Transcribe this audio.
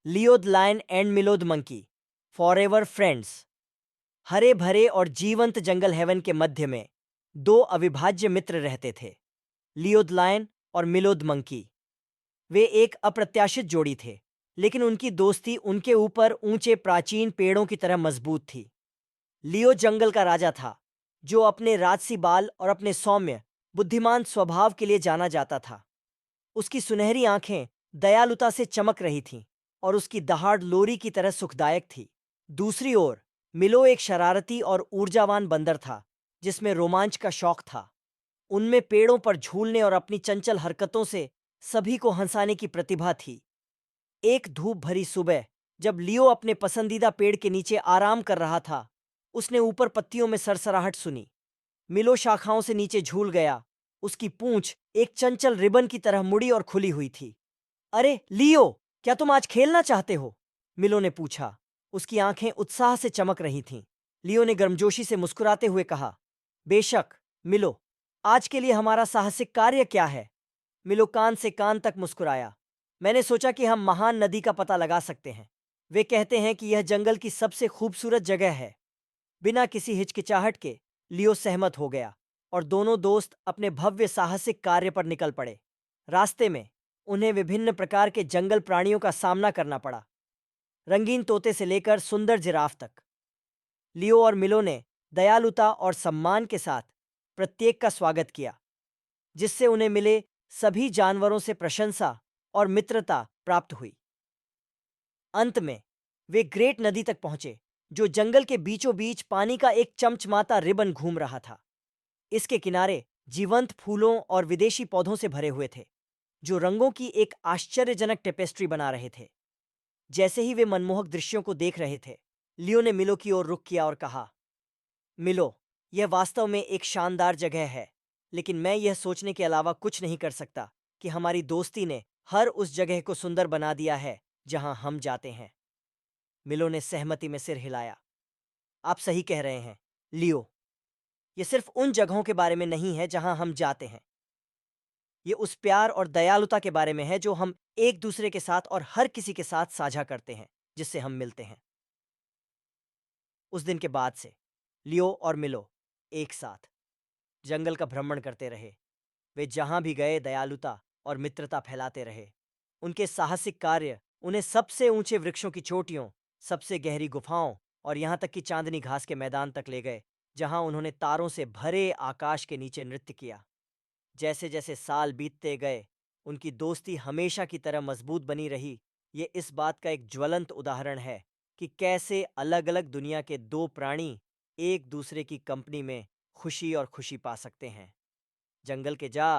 Leo the lion and मिलो the monkey, forever friends. हरे भरे और जीवंत जंगल हेवन के मध्य में दो अविभाज्य मित्र रहते थे, लियो द लायन और मिलो द मंकी। वे एक अप्रत्याशित जोड़ी थे, लेकिन उनकी दोस्ती उनके ऊपर ऊंचे प्राचीन पेड़ों की तरह मजबूत थी। लियो जंगल का राजा था, जो अपने राजसी बाल और अपने सौम्य बुद्धिमान स्वभाव के लिए जाना जाता था। उसकी सुनहरी आंखें दयालुता से चमक रही थीं और उसकी दहाड़ लोरी की तरह सुखदायक थी। दूसरी ओर मिलो एक शरारती और ऊर्जावान बंदर था, जिसमें रोमांच का शौक था। उनमें पेड़ों पर झूलने और अपनी चंचल हरकतों से सभी को हंसाने की प्रतिभा थी। एक धूप भरी सुबह, जब लियो अपने पसंदीदा पेड़ के नीचे आराम कर रहा था, उसने ऊपर पत्तियों में सरसराहट सुनी। मिलो शाखाओं से नीचे झूल गया। उसकी पूंछ एक चंचल रिबन की तरह मुड़ी और खुली हुई थी। अरे लियो, क्या तुम आज खेलना चाहते हो? मिलो ने पूछा। उसकी आंखें उत्साह से चमक रही थीं। लियो ने गर्मजोशी से मुस्कुराते हुए कहा, बेशक मिलो, आज के लिए हमारा साहसिक कार्य क्या है? मिलो कान से कान तक मुस्कुराया। मैंने सोचा कि हम महान नदी का पता लगा सकते हैं। वे कहते हैं कि यह जंगल की सबसे खूबसूरत जगह है। बिना किसी हिचकिचाहट के लियो सहमत हो गया और दोनों दोस्त अपने भव्य साहसिक कार्य पर निकल पड़े। रास्ते में उन्हें विभिन्न प्रकार के जंगल प्राणियों का सामना करना पड़ा, रंगीन तोते से लेकर सुंदर जिराफ तक। लियो और मिलो ने दयालुता और सम्मान के साथ प्रत्येक का स्वागत किया, जिससे उन्हें मिले सभी जानवरों से प्रशंसा और मित्रता प्राप्त हुई। अंत में वे ग्रेट नदी तक पहुंचे, जो जंगल के बीचों बीच पानी का एक चमचमाता रिबन घूम रहा था। इसके किनारे जीवंत फूलों और विदेशी पौधों से भरे हुए थे, जो रंगों की एक आश्चर्यजनक टेपेस्ट्री बना रहे थे। जैसे ही वे मनमोहक दृश्यों को देख रहे थे, लियो ने मिलो की ओर रुख किया और कहा, मिलो, यह वास्तव में एक शानदार जगह है, लेकिन मैं यह सोचने के अलावा कुछ नहीं कर सकता कि हमारी दोस्ती ने हर उस जगह को सुंदर बना दिया है जहां हम जाते हैं। मिलो ने सहमति में सिर हिलाया। आप सही कह रहे हैं, लियो। ये सिर्फ उन जगहों के बारे में नहीं है जहां हम जाते हैं। ये उस प्यार और दयालुता के बारे में है जो हम एक दूसरे के साथ और हर किसी के साथ साझा करते हैं जिससे हम मिलते हैं। उस दिन के बाद से लियो और मिलो एक साथ जंगल का भ्रमण करते रहे। वे जहां भी गए दयालुता और मित्रता फैलाते रहे। उनके साहसिक कार्य उन्हें सबसे ऊंचे वृक्षों की चोटियों, सबसे गहरी गुफाओं और यहां तक कि चांदनी घास के मैदान तक ले गए, जहां उन्होंने तारों से भरे आकाश के नीचे नृत्य किया। जैसे जैसे साल बीतते गए, उनकी दोस्ती हमेशा की तरह मजबूत बनी रही। ये इस बात का एक ज्वलंत उदाहरण है कि कैसे अलग अलग दुनिया के दो प्राणी एक दूसरे की कंपनी में खुशी और खुशी पा सकते हैं। जंगल के जा